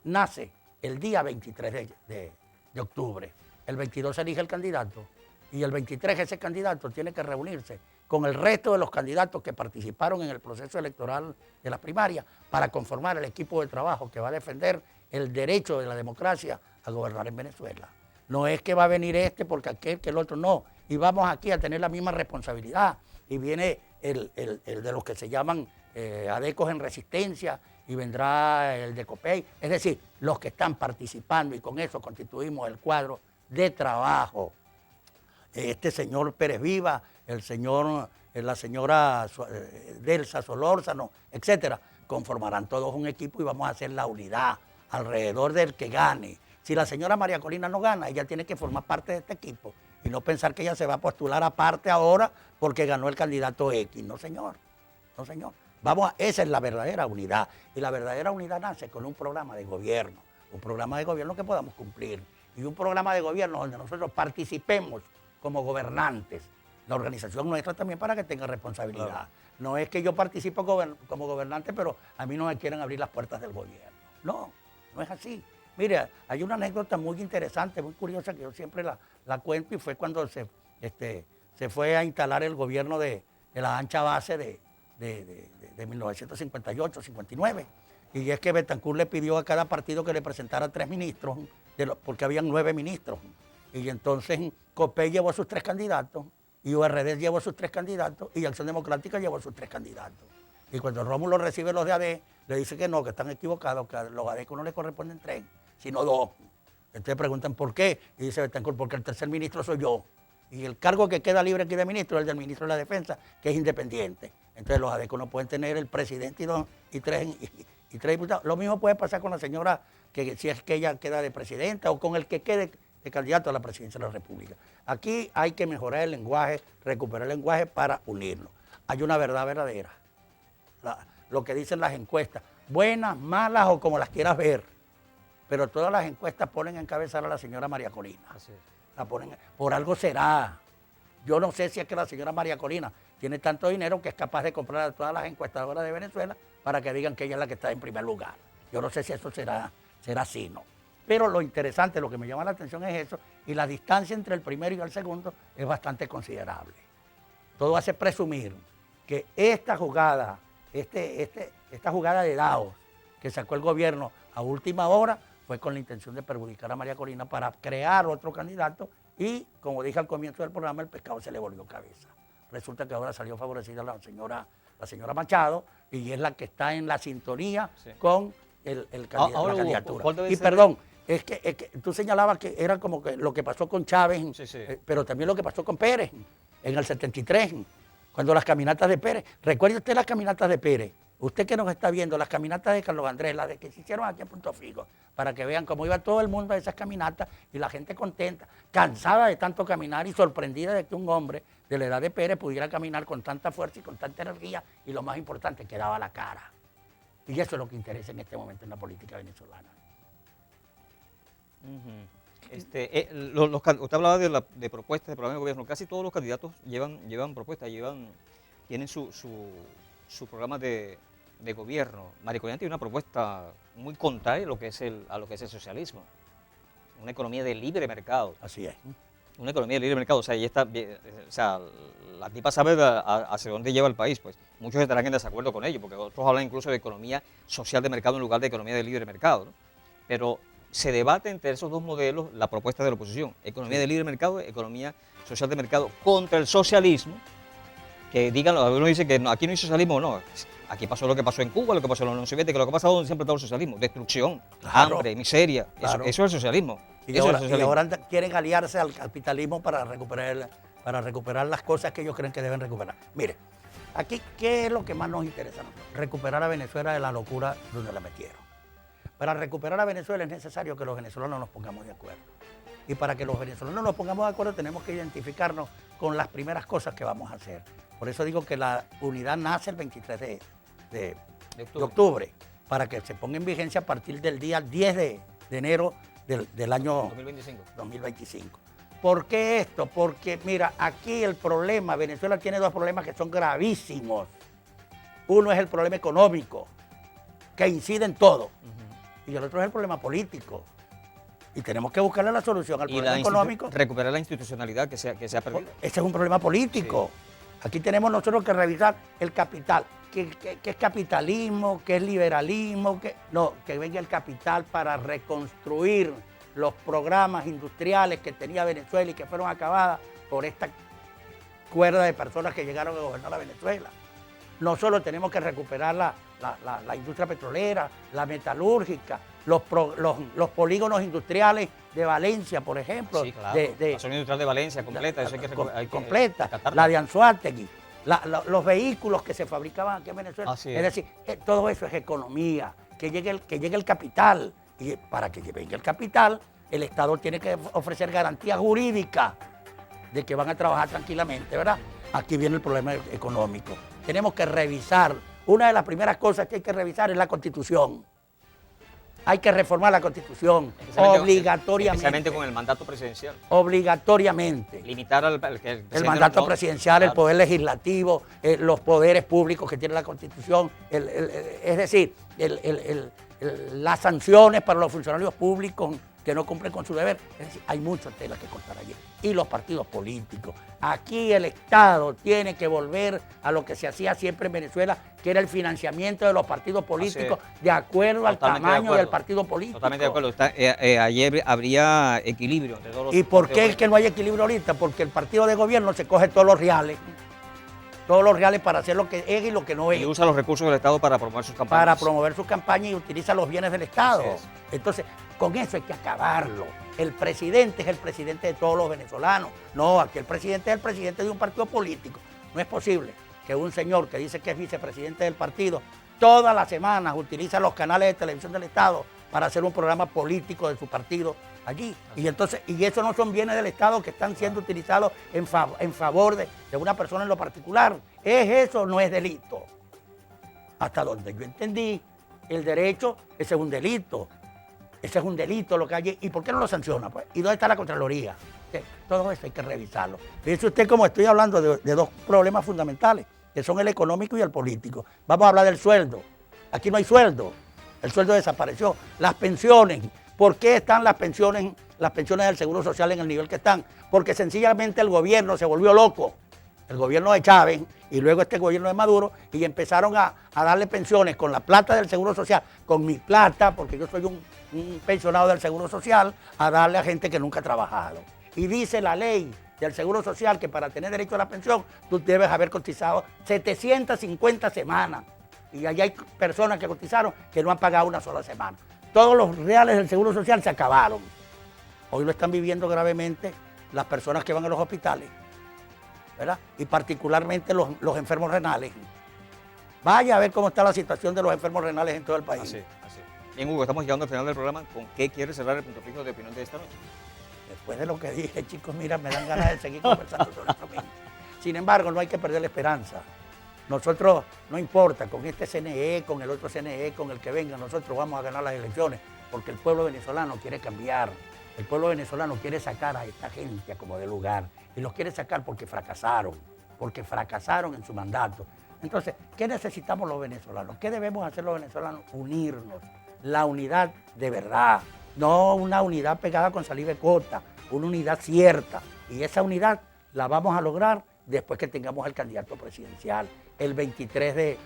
nace el día 23 de octubre. El 22 se elige el candidato y el 23 ese candidato tiene que reunirse con el resto de los candidatos que participaron en el proceso electoral de la primaria para conformar el equipo de trabajo que va a defender el derecho de la democracia a gobernar en Venezuela. No es que va a venir porque aquel, que el otro, no. Y vamos aquí a tener la misma responsabilidad. Y viene el de los que se llaman adecos en resistencia, y vendrá el de COPEI, es decir, los que están participando, y con eso constituimos el cuadro de trabajo. Este señor Pérez Viva, la señora Delsa Solórzano, etcétera, conformarán todos un equipo y vamos a hacer la unidad alrededor del que gane. Si la señora María Corina no gana, ella tiene que formar parte de este equipo y no pensar que ella se va a postular aparte ahora porque ganó el candidato X. No, señor. No, señor. Esa es la verdadera unidad. Y la verdadera unidad nace con un programa de gobierno. Un programa de gobierno que podamos cumplir. Y un programa de gobierno donde nosotros participemos como gobernantes. La organización nuestra también, para que tenga responsabilidad. Claro. No es que yo participo como gobernante, pero a mí no me quieren abrir las puertas del gobierno. No, no es así. Mire, hay una anécdota muy interesante, muy curiosa, que yo siempre la cuento, y fue cuando se fue a instalar el gobierno de la ancha base de 1958-59. Y es que Betancur le pidió a cada partido que le presentara 3 ministros, porque habían 9 ministros. Y entonces COPEI llevó a sus 3 candidatos, y URD llevó sus 3 candidatos, y Acción Democrática llevó sus 3 candidatos. Y cuando Rómulo recibe los de AD, le dice que no, que están equivocados, que a los ADECO no le corresponden 3, sino 2. Entonces preguntan por qué, y dice Betancur, porque el tercer ministro soy yo. Y el cargo que queda libre aquí de ministro es el del ministro de la Defensa, que es independiente. Entonces los ADECO no pueden tener el presidente y tres diputados. Lo mismo puede pasar con la señora, que si es que ella queda de presidenta, o con el que quede de candidato a la presidencia de la República. Aquí hay que mejorar el lenguaje, recuperar el lenguaje para unirnos. Hay una verdad verdadera. Lo que dicen las encuestas, buenas, malas o como las quieras ver, pero todas las encuestas ponen a encabezar a la señora María Corina. Así es. La ponen, por algo será. Yo no sé si es que la señora María Corina tiene tanto dinero que es capaz de comprar a todas las encuestadoras de Venezuela para que digan que ella es la que está en primer lugar. Yo no sé si eso será así, ¿no? Pero lo interesante, lo que me llama la atención es eso, y la distancia entre el primero y el segundo es bastante considerable. Todo hace presumir que esta jugada, esta jugada de dados que sacó el gobierno a última hora fue con la intención de perjudicar a María Corina para crear otro candidato y, como dije al comienzo del programa, el pescado se le volvió cabeza. Resulta que ahora salió favorecida la señora Machado y es la que está en la sintonía con la candidatura. Y perdón, es que tú señalabas que era como que lo que pasó con Chávez, pero también lo que pasó con Pérez en el 73, cuando las caminatas de Pérez. Recuerde usted las caminatas de Pérez. Usted que nos está viendo, las caminatas de Carlos Andrés, las de que se hicieron aquí en Punto Fijo, para que vean cómo iba todo el mundo a esas caminatas y la gente contenta, cansada de tanto caminar y sorprendida de que un hombre de la edad de Pérez pudiera caminar con tanta fuerza y con tanta energía y lo más importante, que daba la cara. Y eso es lo que interesa en este momento en la política venezolana. Usted hablaba de propuestas, de programa de gobierno. Casi todos los candidatos llevan propuestas, tienen su programa de gobierno. María Corina tiene una propuesta muy contraria a lo que es el socialismo. Una economía de libre mercado. Así es. Una economía de libre mercado. O sea, la tipa sabe hacia dónde lleva el país. Pues muchos estarán en desacuerdo con ello, porque otros hablan incluso de economía social de mercado en lugar de economía de libre mercado, ¿no? Pero se debate entre esos dos modelos la propuesta de la oposición. Economía de libre mercado, economía social de mercado contra el socialismo. Que digan, algunos dicen que no, aquí no hay socialismo, no. Aquí pasó lo que pasó en Cuba, lo que pasó en la Unión Soviética, lo que ha pasado donde siempre ha estado el socialismo. Destrucción, hambre, miseria. Claro. Eso es el socialismo. Y ahora quieren aliarse al capitalismo para recuperar las cosas que ellos creen que deben recuperar. Mire, aquí, ¿qué es lo que más nos interesa? Recuperar a Venezuela de la locura donde la metieron. Para recuperar a Venezuela es necesario que los venezolanos nos pongamos de acuerdo. Y para que los venezolanos nos pongamos de acuerdo tenemos que identificarnos con las primeras cosas que vamos a hacer. Por eso digo que la unidad nace el 23 de octubre, para que se ponga en vigencia a partir del día 10 de enero del año 2025. ¿Por qué esto? Porque mira, aquí el problema, Venezuela tiene dos problemas que son gravísimos. Uno es el problema económico, que incide en todo, y el otro es el problema político. Y tenemos que buscarle la solución al problema económico. Recuperar la institucionalidad que se ha perdido. Ese es un problema político. Sí. Aquí tenemos nosotros que revisar el capital. ¿Qué es capitalismo? ¿Qué es liberalismo? Que venga el capital para reconstruir los programas industriales que tenía Venezuela y que fueron acabadas por esta cuerda de personas que llegaron a gobernar a Venezuela. Nosotros tenemos que recuperar la industria petrolera, la metalúrgica, los polígonos industriales de Valencia, por ejemplo. Sí, claro. La zona industrial de Valencia completa. Eso hay que completa. La de Anzoátegui. Los vehículos que se fabricaban aquí en Venezuela. Es decir, todo eso es economía. Que llegue el capital. Y para que llegue el capital, el Estado tiene que ofrecer garantías jurídicas de que van a trabajar tranquilamente, ¿verdad? Aquí viene el problema económico. Tenemos que revisar. Una de las primeras cosas que hay que revisar es la Constitución. Hay que reformar la Constitución obligatoriamente. Especialmente con el mandato presidencial. Obligatoriamente. Limitar el mandato presidencial, claro. El poder legislativo, los poderes públicos que tiene la Constitución. Es decir, las sanciones para los funcionarios públicos que no cumplen con su deber. Es decir, hay muchas telas que cortar allí. Y los partidos políticos. Aquí el Estado tiene que volver a lo que se hacía siempre en Venezuela, que era el financiamiento de los partidos políticos de acuerdo al tamaño del partido político. Totalmente de acuerdo. Ayer habría equilibrio entre todos los... ¿Y por qué es que no hay equilibrio ahorita? Porque el partido de gobierno se coge todos los reales todos los reales para hacer lo que es y lo que no es. Y usa los recursos del Estado para promover sus campañas. Para promover sus campañas y utiliza los bienes del Estado. Así es. Entonces, con eso hay que acabarlo. El presidente es el presidente de todos los venezolanos. No, aquí el presidente es el presidente de un partido político. No es posible que un señor que dice que es vicepresidente del partido, todas las semanas utiliza los canales de televisión del Estado para hacer un programa político de su partido allí. Y entonces, y eso no son bienes del Estado que están siendo utilizados en favor de una persona en lo particular. ¿Es eso o no es delito? Hasta donde yo entendí, el derecho, ese es un delito. Ese es un delito lo que hay. ¿Y por qué no lo sanciona? Pues? ¿Y dónde está la Contraloría? Todo eso hay que revisarlo. Fíjese usted cómo estoy hablando de dos problemas fundamentales, que son el económico y el político. Vamos a hablar del sueldo. Aquí no hay sueldo. El sueldo desapareció. Las pensiones. ¿Por qué están las pensiones del Seguro Social en el nivel que están? Porque sencillamente el gobierno se volvió loco. El gobierno de Chávez y luego este gobierno de Maduro, y empezaron a darle pensiones con la plata del Seguro Social, con mi plata, porque yo soy un pensionado del Seguro Social, a darle a gente que nunca ha trabajado. Y dice la ley del Seguro Social que para tener derecho a la pensión, tú debes haber cotizado 750 semanas. Y allá hay personas que cotizaron que no han pagado una sola semana. Todos los reales del Seguro Social se acabaron. Hoy lo están viviendo gravemente las personas que van a los hospitales, ¿verdad? Y particularmente los enfermos renales. Vaya a ver cómo está la situación de los enfermos renales en todo el país. Así. Bien, Hugo, estamos llegando al final del programa. ¿Con qué quiere cerrar el punto fijo de opinión de esta noche? Después de lo que dije, chicos, mira, me dan ganas de seguir conversando sobre esto mismo. Sin embargo, no hay que perder la esperanza. Nosotros, no importa, con este CNE, con el otro CNE, con el que venga, nosotros vamos a ganar las elecciones, porque el pueblo venezolano quiere cambiar. El pueblo venezolano quiere sacar a esta gente a como de lugar. Y los quiere sacar porque fracasaron en su mandato. Entonces, ¿qué necesitamos los venezolanos? ¿Qué debemos hacer los venezolanos? Unirnos. La unidad de verdad, no una unidad pegada con saliva corta, una unidad cierta. Y esa unidad la vamos a lograr después que tengamos el candidato presidencial el 23 de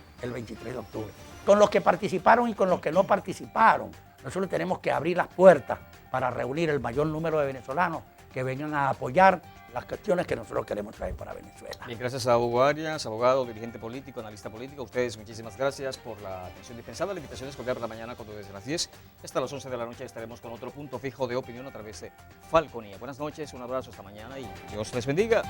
octubre. Con los que participaron y con los que no participaron, nosotros tenemos que abrir las puertas para reunir el mayor número de venezolanos que vengan a apoyar las cuestiones que nosotros queremos traer para Venezuela. Bien, gracias a Hugo Arias, abogado, dirigente político, analista político. A ustedes muchísimas gracias por la atención dispensada. La invitación es cordial para mañana cuando desde las 10 hasta las 11 de la noche estaremos con otro punto fijo de opinión a través de Falconía. Buenas noches, un abrazo, hasta mañana y Dios les bendiga.